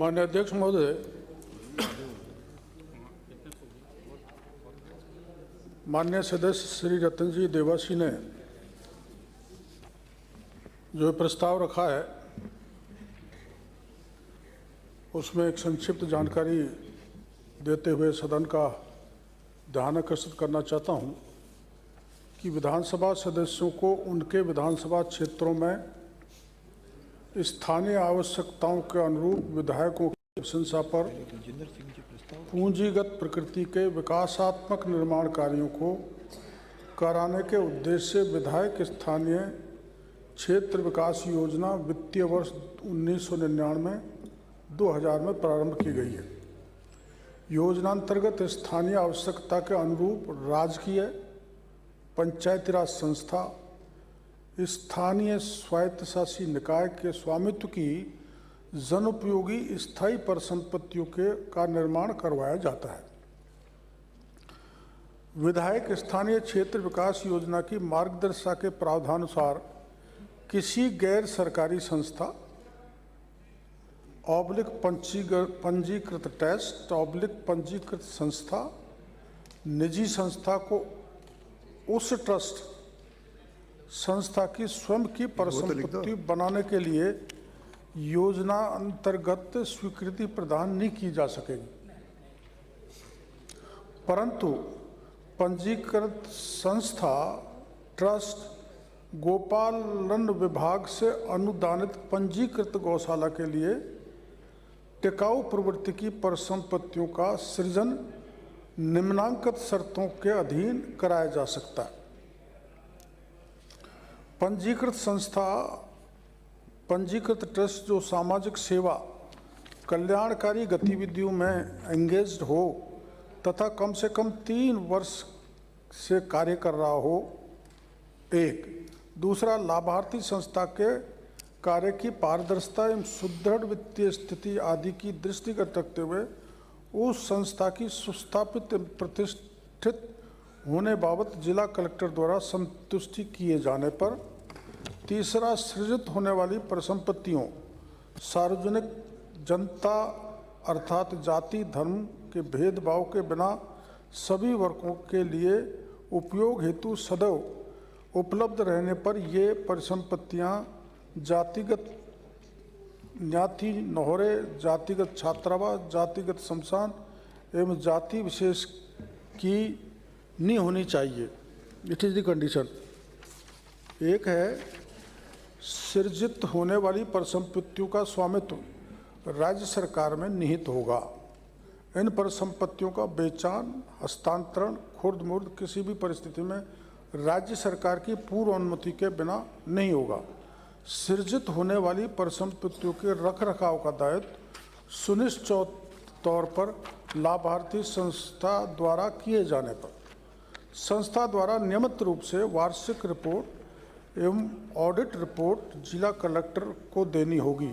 माननीय अध्यक्ष महोदय, माननीय सदस्य श्री रतन जी देवासी ने जो प्रस्ताव रखा है उसमें एक संक्षिप्त जानकारी देते हुए सदन का ध्यान आकर्षित करना चाहता हूं कि विधानसभा सदस्यों को उनके विधानसभा क्षेत्रों में स्थानीय आवश्यकताओं के अनुरूप विधायकों की प्रशंसा पर पूंजीगत प्रकृति के विकासात्मक निर्माण कार्यों को कराने के उद्देश्य से विधायक स्थानीय क्षेत्र विकास योजना वित्तीय वर्ष 1999-2000 में प्रारंभ की गई है। योजना अंतर्गत स्थानीय आवश्यकता के अनुरूप राजकीय पंचायती राज संस्था, स्थानीय स्वायत्तशासी निकाय के स्वामित्व की जनोपयोगी स्थायी परिसंपत्तियों का निर्माण करवाया जाता है। विधायक स्थानीय क्षेत्र विकास योजना की मार्गदर्शिका के प्रावधानुसार किसी गैर सरकारी संस्था पंजीकृत ट्रस्ट पंजीकृत संस्था निजी संस्था को उस ट्रस्ट संस्था की स्वयं की परिसंपत्ति बनाने के लिए योजना अंतर्गत स्वीकृति प्रदान नहीं की जा सकेगी, परंतु पंजीकृत संस्था ट्रस्ट गोपालन विभाग से अनुदानित पंजीकृत गौशाला के लिए टिकाऊ प्रवृत्ति की परिसंपत्तियों का सृजन निम्नांकित शर्तों के अधीन कराया जा सकता है। पंजीकृत संस्था पंजीकृत ट्रस्ट जो सामाजिक सेवा कल्याणकारी गतिविधियों में एंगेज्ड हो तथा कम से कम 3 वर्ष से कार्य कर रहा हो, एक। दूसरा, लाभार्थी संस्था के कार्य की पारदर्शिता एवं सुदृढ़ वित्तीय स्थिति आदि की दृष्टिगत रखते हुए उस संस्था की सुस्थापित प्रतिष्ठित होने बाबत जिला कलेक्टर द्वारा संतुष्टि किए जाने पर। तीसरा, सृजित होने वाली परिसंपत्तियों सार्वजनिक जनता अर्थात जाति धर्म के भेदभाव के बिना सभी वर्गों के लिए उपयोग हेतु सदैव उपलब्ध रहने पर ये परिसंपत्तियां जातिगत न्याथी नौहरे, जातिगत छात्रावास, जातिगत शमशान एवं जाति विशेष की नहीं होनी चाहिए। It is the condition. एक है सृजित होने वाली परिसंपत्तियों का स्वामित्व राज्य सरकार में निहित होगा। इन परिसंपत्तियों का बेचान हस्तांतरण खुर्द मुर्द किसी भी परिस्थिति में राज्य सरकार की पूर्व अनुमति के बिना नहीं होगा। सृजित होने वाली परिसंपत्तियों के रखरखाव का दायित्व सुनिश्चित तौर पर लाभार्थी संस्था द्वारा किए जाने पर संस्था द्वारा नियमित रूप से वार्षिक रिपोर्ट एवं ऑडिट रिपोर्ट जिला कलेक्टर को देनी होगी।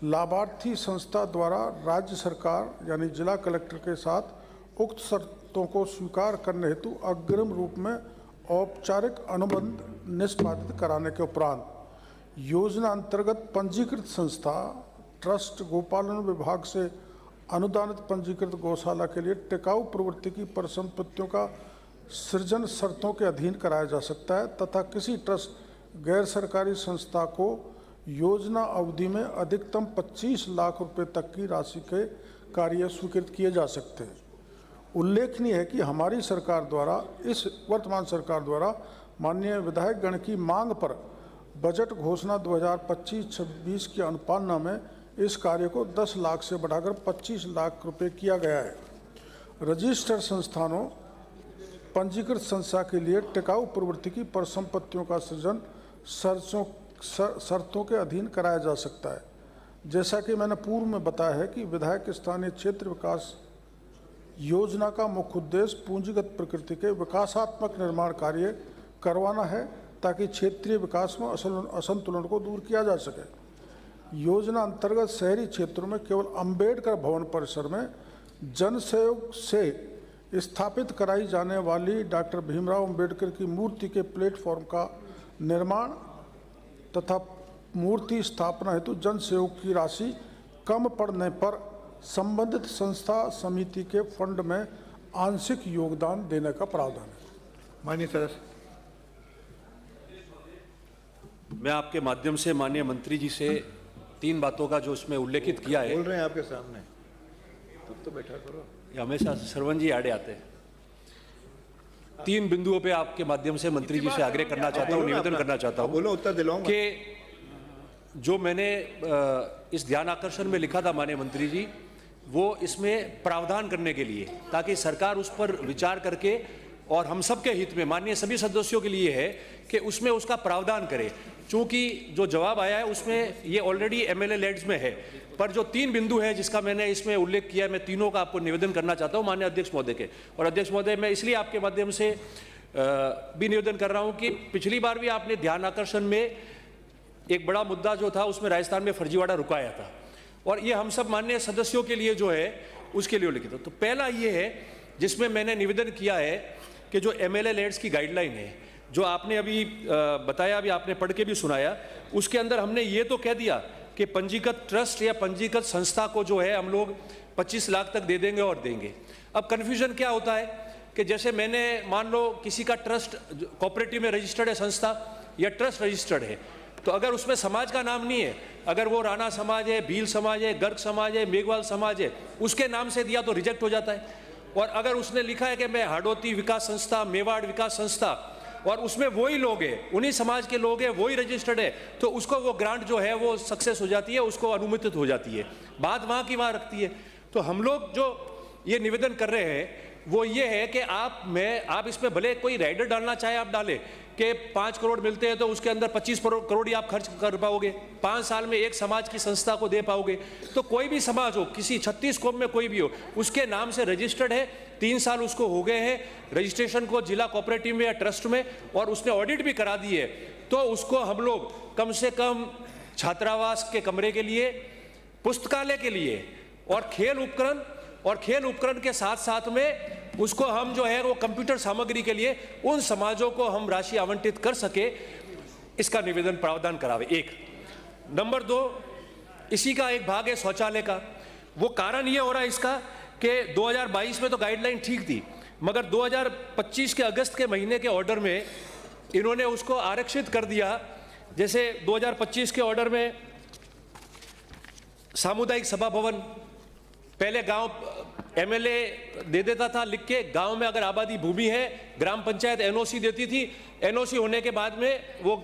लाभार्थी संस्था द्वारा राज्य सरकार यानी जिला कलेक्टर के साथ उक्त शर्तों को स्वीकार करने हेतु अग्रिम रूप में औपचारिक अनुबंध निष्पादित कराने के उपरांत योजना अंतर्गत पंजीकृत संस्था ट्रस्ट गोपालन विभाग से अनुदानित पंजीकृत गौशाला के लिए टिकाऊ प्रवृत्ति की परिसंपत्तियों का सृजन शर्तों के अधीन कराया जा सकता है तथा किसी ट्रस्ट गैर सरकारी संस्था को योजना अवधि में अधिकतम 25 लाख रुपए तक की राशि के कार्य स्वीकृत किए जा सकते हैं। उल्लेखनीय है कि हमारी सरकार द्वारा इस वर्तमान सरकार द्वारा माननीय विधायक गण की मांग पर बजट घोषणा 2025-26 की अनुपालना में इस कार्य को 10 लाख से बढ़ाकर 25 लाख रुपए किया गया है। रजिस्टर्ड संस्थानों पंजीकृत संस्था के लिए टिकाऊ प्रवृत्ति की परिसंपत्तियों का सृजन शर्तों के अधीन कराया जा सकता है। जैसा कि मैंने पूर्व में बताया है कि विधायक स्थानीय क्षेत्र विकास योजना का मुख्य उद्देश्य पूंजीगत प्रकृति के विकासात्मक निर्माण कार्य करवाना है ताकि क्षेत्रीय विकास में असंतुलन को दूर किया जा सके। योजना अंतर्गत शहरी क्षेत्रों में केवल अंबेडकर भवन परिसर में जन सहयोग से स्थापित कराई जाने वाली डॉक्टर भीमराव अंबेडकर की मूर्ति के प्लेटफॉर्म का निर्माण तथा मूर्ति स्थापना हेतु जन सहयोग की राशि कम पड़ने पर संबंधित संस्था समिति के फंड में आंशिक योगदान देने का प्रावधान है। माननीय सदस्य, मैं आपके माध्यम से माननीय मंत्री जी से 3 बातों का जो उसमें उल्लेखित किया है, बोल रहे हैं आपके सामने, तब तो बैठा करो। ये हमेशा सरवन जी आड़े आते हैं। 3 बिंदुओं पे आपके माध्यम से मंत्री जी से आग्रह करना चाहता हूँ, निवेदन करना चाहता हूँ बोलो, उत्तर दिलाऊंगा कि जो मैंने इस ध्यान आकर्षण में लिखा था माननीय मंत्री जी, वो इसमें प्रावधान करने के लिए, ताकि सरकार उस पर विचार करके और हम सबके हित में, माननीय सभी सदस्यों के लिए है कि उसमें उसका प्रावधान करे। चूंकि जो जवाब आया है उसमें ये ऑलरेडी एमएलए लेड्स में है, पर जो 3 बिंदु है जिसका मैंने इसमें उल्लेख किया है, मैं तीनों का आपको निवेदन करना चाहता हूं माननीय अध्यक्ष महोदय के। और अध्यक्ष महोदय, मैं इसलिए आपके माध्यम से भी निवेदन कर रहा हूं कि पिछली बार भी आपने ध्यान आकर्षण में एक बड़ा मुद्दा जो था उसमें राजस्थान में फर्जीवाड़ा रुकाया था, और ये हम सब माननीय सदस्यों के लिए जो है उसके लिए लिखित। तो पहला ये है जिसमें मैंने निवेदन किया है कि जो एमएलए लेड्स की गाइडलाइन है, जो आपने अभी बताया, अभी आपने पढ़ के भी सुनाया, उसके अंदर हमने ये तो कह दिया कि पंजीकृत ट्रस्ट या पंजीकृत संस्था को जो है हम लोग 25 लाख तक दे देंगे और देंगे। अब कन्फ्यूजन क्या होता है कि जैसे मैंने मान लो किसी का ट्रस्ट कोऑपरेटिव में रजिस्टर्ड है संस्था या ट्रस्ट रजिस्टर्ड है, तो अगर उसमें समाज का नाम नहीं है, अगर वो राणा समाज है, भील समाज है, गर्ग समाज है, मेघवाल समाज है, उसके नाम से दिया तो रिजेक्ट हो जाता है। और अगर उसने लिखा है कि मैं हाड़ौती विकास संस्था, मेवाड़ विकास संस्था, और उसमें वही लोग हैं, उन्हीं समाज के लोग हैं, वही रजिस्टर्ड है, तो उसको वो ग्रांट जो है वो सक्सेस हो जाती है, उसको अनुमोदित हो जाती है, बात वहाँ की वहाँ रखती है। तो हम लोग जो ये निवेदन कर रहे हैं वो ये है कि आप इसमें भले कोई राइडर डालना चाहे आप डालें कि 5 करोड़ मिलते हैं तो उसके अंदर 25 करोड़ ही आप खर्च कर पाओगे, 5 साल में एक समाज की संस्था को दे पाओगे। तो कोई भी समाज हो, किसी 36 कौम में कोई भी हो, उसके नाम से रजिस्टर्ड है, 3 साल उसको हो गए हैं रजिस्ट्रेशन को जिला कोऑपरेटिव में या ट्रस्ट में, और उसने ऑडिट भी करा दी है, तो उसको हम लोग कम से कम छात्रावास के कमरे के लिए, पुस्तकालय के लिए और खेल उपकरण के साथ साथ में उसको हम जो है वो कंप्यूटर सामग्री के लिए उन समाजों को हम राशि आवंटित कर सके, इसका निवेदन प्रावधान करावे। 1 नंबर 2, इसी का एक भाग है शौचालय का। वो कारण ये हो रहा है इसका कि 2022 में तो गाइडलाइन ठीक थी, मगर 2025 के अगस्त के महीने के ऑर्डर में इन्होंने उसको आरक्षित कर दिया। जैसे 2025 के ऑर्डर में सामुदायिक सभा भवन पहले गांव एमएलए दे देता था लिख के, गांव में अगर आबादी भूमि है ग्राम पंचायत एनओसी देती थी, एनओसी होने के बाद में वो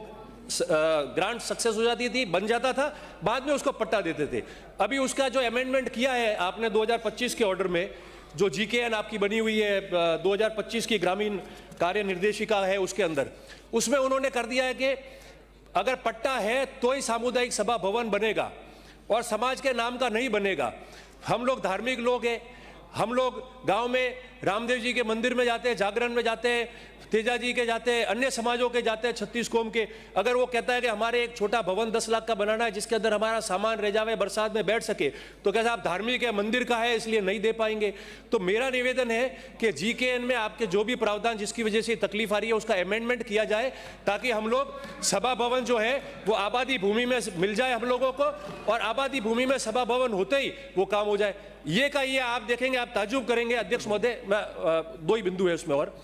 ग्रांट सक्सेस हो जाती थी, बन जाता था, बाद में उसको पट्टा देते थे। अभी उसका जो अमेंडमेंट किया है आपने 2025 के ऑर्डर में, जो जीकेएन आपकी बनी हुई है 2025 की ग्रामीण कार्य निर्देशिका है उसके अंदर, उसमें उन्होंने कर दिया है कि अगर पट्टा है तो ही सामुदायिक सभा भवन बनेगा और समाज के नाम का नहीं बनेगा। हम लोग धार्मिक लोग हैं, हम लोग गांव में रामदेव जी के मंदिर में जाते हैं, जागरण में जाते हैं, तेजा जी के जाते हैं, अन्य समाजों के जाते हैं 36 कौम के। अगर वो कहता है कि हमारे एक छोटा भवन 10 लाख का बनाना है जिसके अंदर हमारा सामान रह जावे, बरसात में बैठ सके, तो कैसा आप धार्मिक है, मंदिर का है, इसलिए नहीं दे पाएंगे। तो मेरा निवेदन है कि जीकेएन में आपके जो भी प्रावधान जिसकी वजह से तकलीफ आ रही है उसका अमेंडमेंट किया जाए, ताकि हम लोग सभा भवन जो है वो आबादी भूमि में मिल जाए हम लोगों को, और आबादी भूमि में सभा भवन होते ही वो काम हो जाए। ये का ये आप देखेंगे, आप ताज्जुब करेंगे अध्यक्ष महोदय, 2 ही बिंदु है उसमें। और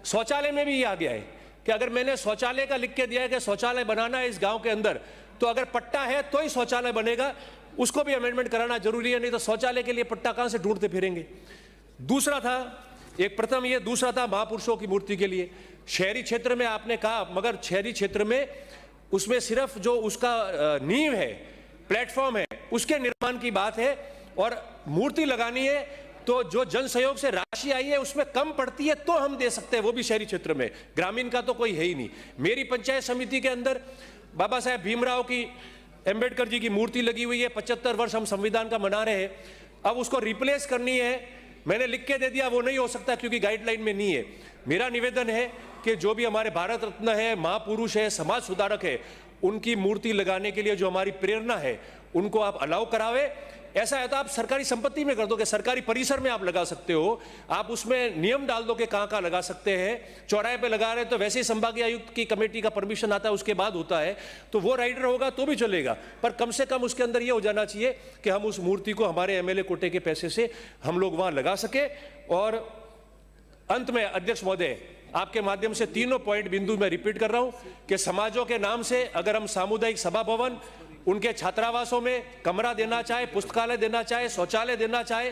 शौचालय में भी ये आ गया है कि अगर मैंने शौचालय का लिख के दिया है कि शौचालय बनाना है इस गांव के अंदर, तो अगर पट्टा है तो ही शौचालय बनेगा, उसको भी अमेंडमेंट कराना जरूरी है, नहीं तो शौचालय के लिए पट्टा कहां से ढूंढते फिरेंगे। दूसरा था, एक प्रथम ये, दूसरा था महापुरुषों की मूर्ति के लिए। शहरी क्षेत्र में आपने कहा, मगर शहरी क्षेत्र में उसमें सिर्फ जो उसका नींव है, प्लेटफॉर्म है, उसके निर्माण की बात है, और मूर्ति लगानी है तो जो जन सहयोग से राशि आई है उसमें कम पड़ती है तो हम दे सकते हैं, वो भी शहरी क्षेत्र में, ग्रामीण का तो कोई है ही नहीं। मेरी पंचायत समिति के अंदर बाबा साहेब भीमराव की, अंबेडकर जी की मूर्ति लगी हुई है, 75 वर्ष हम संविधान का मना रहे हैं, अब उसको रिप्लेस करनी है, मैंने लिख के दे दिया, वो नहीं हो सकता क्योंकि गाइडलाइन में नहीं है। मेरा निवेदन है कि जो भी हमारे भारत रत्न है, महापुरुष है, समाज सुधारक है, उनकी मूर्ति लगाने के लिए जो हमारी प्रेरणा है उनको आप अलाउ करावे, ऐसा है तो आप सरकारी संपत्ति में कर दो, कि सरकारी परिसर में आप लगा सकते हो, आप उसमें नियम डाल दो कि कहां लगा सकते हैं। चौराहे पे लगा रहे तो वैसे ही संभागीय आयुक्त की कमेटी का परमिशन आता है, उसके बाद होता है, तो वो राइडर होगा तो भी चलेगा, पर कम से कम उसके अंदर ये हो जाना चाहिए कि हम उस मूर्ति को हमारे एमएलए कोटे के पैसे से हम लोग वहां लगा सके। और अंत में अध्यक्ष महोदय, आपके माध्यम से तीनों पॉइंट बिंदु मैं रिपीट कर रहा हूं कि समाजों के नाम से अगर हम सामुदायिक सभा भवन, उनके छात्रावासों में कमरा देना चाहे, पुस्तकालय देना चाहे, शौचालय देना चाहे,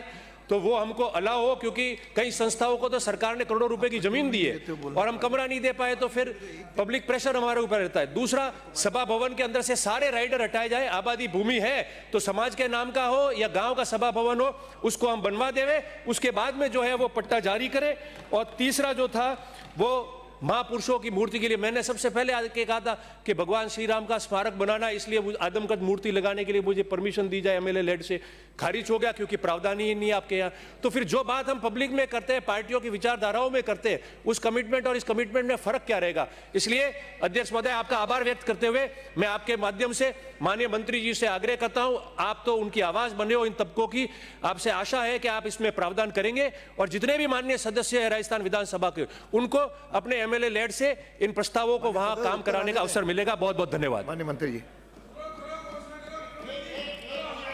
तो वो हमको अलाउ हो, क्योंकि कई संस्थाओं को तो सरकार ने करोड़ों रुपए की जमीन दी है और हम कमरा नहीं दे पाए, तो फिर पब्लिक प्रेशर हमारे ऊपर रहता है। दूसरा, सभा भवन के अंदर से सारे राइडर हटाए जाए। आबादी भूमि है तो समाज के नाम का हो या गांव का सभा भवन हो, उसको हम बनवा देवे, उसके बाद में जो है वो पट्टा जारी करें। और तीसरा जो था वो महापुरुषों की मूर्ति के लिए मैंने सबसे पहले आके कहा था कि भगवान श्री राम का स्मारक बनाना, इसलिए आदमकद मूर्ति लगाने के लिए मुझे परमिशन दी जाए, एमएलए लेड से खारिज हो गया क्योंकि प्रावधान ही नहीं है आपके यहाँ। तो फिर जो बात हम पब्लिक में करते हैं, पार्टियों की विचारधाराओं में करते हैं, उस कमिटमेंट और इस कमिटमेंट में फर्क क्या रहेगा। इसलिए अध्यक्ष महोदय, आपका आभार व्यक्त करते हुए मैं आपके माध्यम से माननीय मंत्री जी से आग्रह करता हूं, आप तो उनकी आवाज बने हो इन तबकों की, आपसे आशा है कि आप इसमें प्रावधान करेंगे और जितने भी माननीय सदस्य है राजस्थान विधानसभा के, उनको अपने एमएलए लेड से इन प्रस्तावों को वहां काम कराने का अवसर मिलेगा। बहुत बहुत धन्यवाद माननीय मंत्री जी।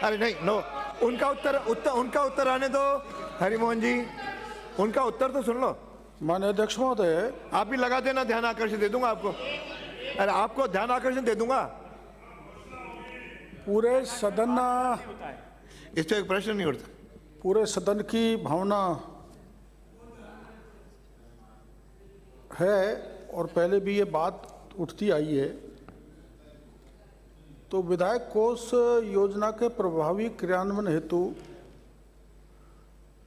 अरे नहीं, नो, उनका उत्तर आने दो। हरिमोहन जी, उनका उत्तर तो सुन लो। माननीय अध्यक्ष महोदय, आप भी लगा देना, ध्यान आकर्षण दे दूंगा आपको। अरे आपको ध्यान आकर्षण दे दूंगा। पूरे सदन इस पे एक प्रश्न नहीं उठता। पूरे सदन की भावना है और पहले भी ये बात उठती आई है, तो विधायक कोष योजना के प्रभावी क्रियान्वयन हेतु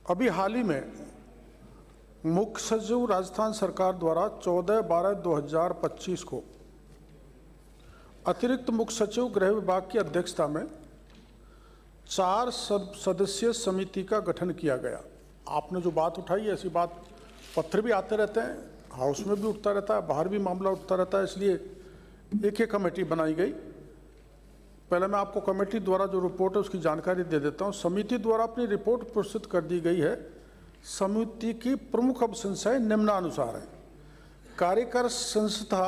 अभी हाल ही में मुख्य सचिव राजस्थान सरकार द्वारा 14/12/2025 को अतिरिक्त मुख्य सचिव गृह विभाग की अध्यक्षता में 4 सदस्यीय समिति का गठन किया गया। आपने जो बात उठाई, ऐसी बात पत्र भी आते रहते हैं, हाउस में भी उठता रहता है, बाहर भी मामला उठता रहता है, इसलिए एक ही कमेटी बनाई गई। पहले मैं आपको कमेटी द्वारा जो रिपोर्ट है उसकी जानकारी दे देता हूँ। समिति द्वारा अपनी रिपोर्ट प्रस्तुत कर दी गई है। समिति की प्रमुख अनुशंसाएं निम्नानुसार है। कार्यकर संस्था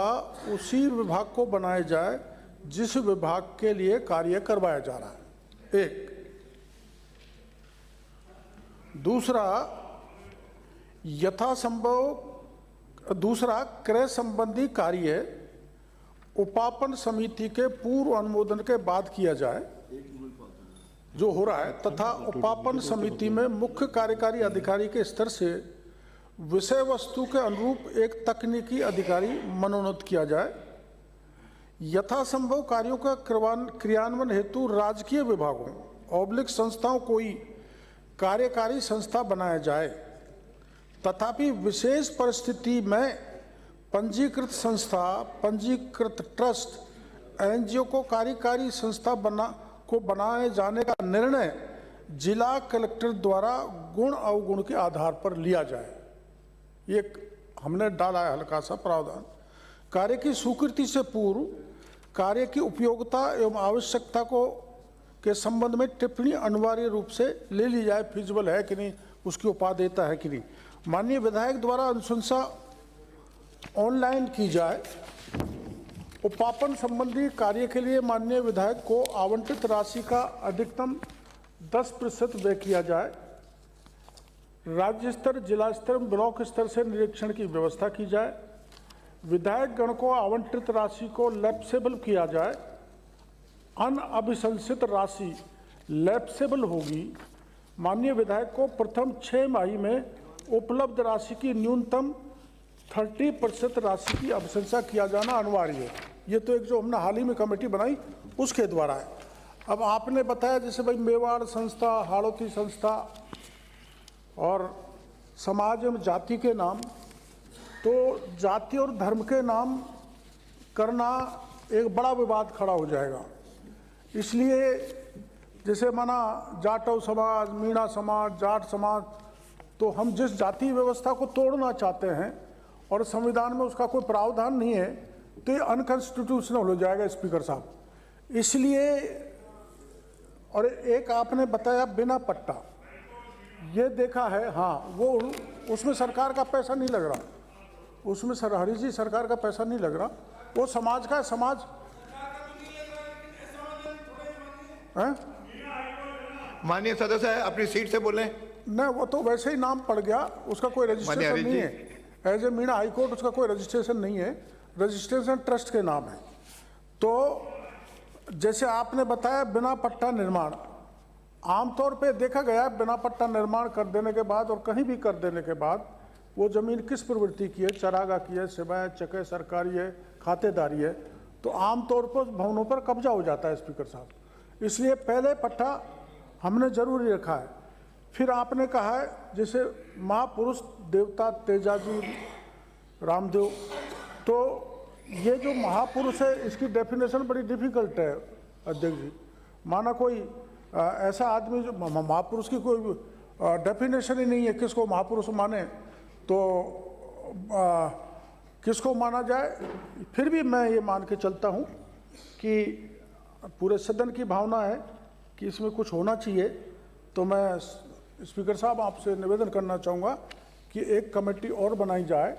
उसी विभाग को बनाए जाए जिस विभाग के लिए कार्य करवाया जा रहा है, एक। दूसरा, क्रय संबंधी कार्य उपापन समिति के पूर्व अनुमोदन के बाद किया जाए, जो हो रहा है, तथा उपापन समिति में मुख्य कार्यकारी अधिकारी के स्तर से विषय वस्तु के अनुरूप एक तकनीकी अधिकारी मनोनीत किया जाए। यथासंभव कार्यों का क्रियान्वयन हेतु राजकीय विभागों संस्थाओं कोई कार्यकारी संस्था बनाया जाए, तथापि विशेष परिस्थिति में पंजीकृत संस्था, पंजीकृत ट्रस्ट, एनजीओ को कार्यकारी संस्था बनाए जाने का निर्णय जिला कलेक्टर द्वारा गुण अवगुण के आधार पर लिया जाए। ये हमने डाला है हल्का सा प्रावधान। कार्य की स्वीकृति से पूर्व कार्य की उपयोगिता एवं आवश्यकता के संबंध में टिप्पणी अनिवार्य रूप से ले ली जाए, फिजिबल है कि नहीं, उसकी उपादेयता है कि नहीं। माननीय विधायक द्वारा अनुशंसा ऑनलाइन की जाए। उपापन संबंधी कार्य के लिए माननीय विधायक को आवंटित राशि का अधिकतम 10% व्यय किया जाए। राज्य स्तर, जिला स्तर, ब्लॉक स्तर से निरीक्षण की व्यवस्था की जाए। विधायक गण को आवंटित राशि को लैप्सेबल किया जाए। अनअभिशंसित राशि लैप्सेबल होगी। माननीय विधायक को प्रथम 6 माही में उपलब्ध राशि की न्यूनतम 30% राशि की अभिशंसा किया जाना अनिवार्य है। ये तो एक जो हमने हाल ही में कमेटी बनाई उसके द्वारा है। अब आपने बताया जैसे भाई मेवाड़ संस्था, हाड़ौती संस्था और समाज एवं जाति के नाम, तो जाति और धर्म के नाम करना एक बड़ा विवाद खड़ा हो जाएगा। इसलिए जैसे माना जाटव समाज, मीणा समाज, जाट समाज, तो हम जिस जाति व्यवस्था को तोड़ना चाहते हैं और संविधान में उसका कोई प्रावधान नहीं है, तो ये अनकॉन्स्टिट्यूशनल हो जाएगा स्पीकर साहब। इसलिए और एक आपने बताया बिना पट्टा, ये देखा है, हाँ, वो उसमें सरकार का पैसा नहीं लग रहा, उसमें हरी जी सरकार का पैसा नहीं लग रहा, वो समाज का, समाज है। माननीय सदस्य है, अपनी सीट से बोलें। नहीं, वो तो वैसे ही नाम पड़ गया, उसका कोई रजिस्ट्रेशन हरी नहीं जी। है, as a Meena high court उसका कोई रजिस्ट्रेशन नहीं है, रजिस्ट्रेशन ट्रस्ट के नाम है। तो जैसे आपने बताया बिना पट्टा निर्माण, आमतौर पे देखा गया बिना पट्टा निर्माण कर देने के बाद और कहीं भी कर देने के बाद वो जमीन किस प्रवृत्ति की है, चरागा की है, सेवाएं चके सरकारी है, खातेदारी है, तो आमतौर पर भवनों पर कब्जा हो जाता है स्पीकर साहब। इसलिए पहले पट्टा हमने जरूरी रखा है। फिर आपने कहा है जैसे महापुरुष देवता तेजाजी रामदेव, तो ये जो महापुरुष है इसकी डेफिनेशन बड़ी डिफिकल्ट है अध्यक्ष जी। माना कोई ऐसा आदमी जो महापुरुष की कोई डेफिनेशन ही नहीं है, किसको महापुरुष माने तो किसको माना जाए। फिर भी मैं ये मान के चलता हूँ कि पूरे सदन की भावना है कि इसमें कुछ होना चाहिए, तो मैं स्पीकर साहब आपसे निवेदन करना चाहूँगा कि एक कमेटी और बनाई जाए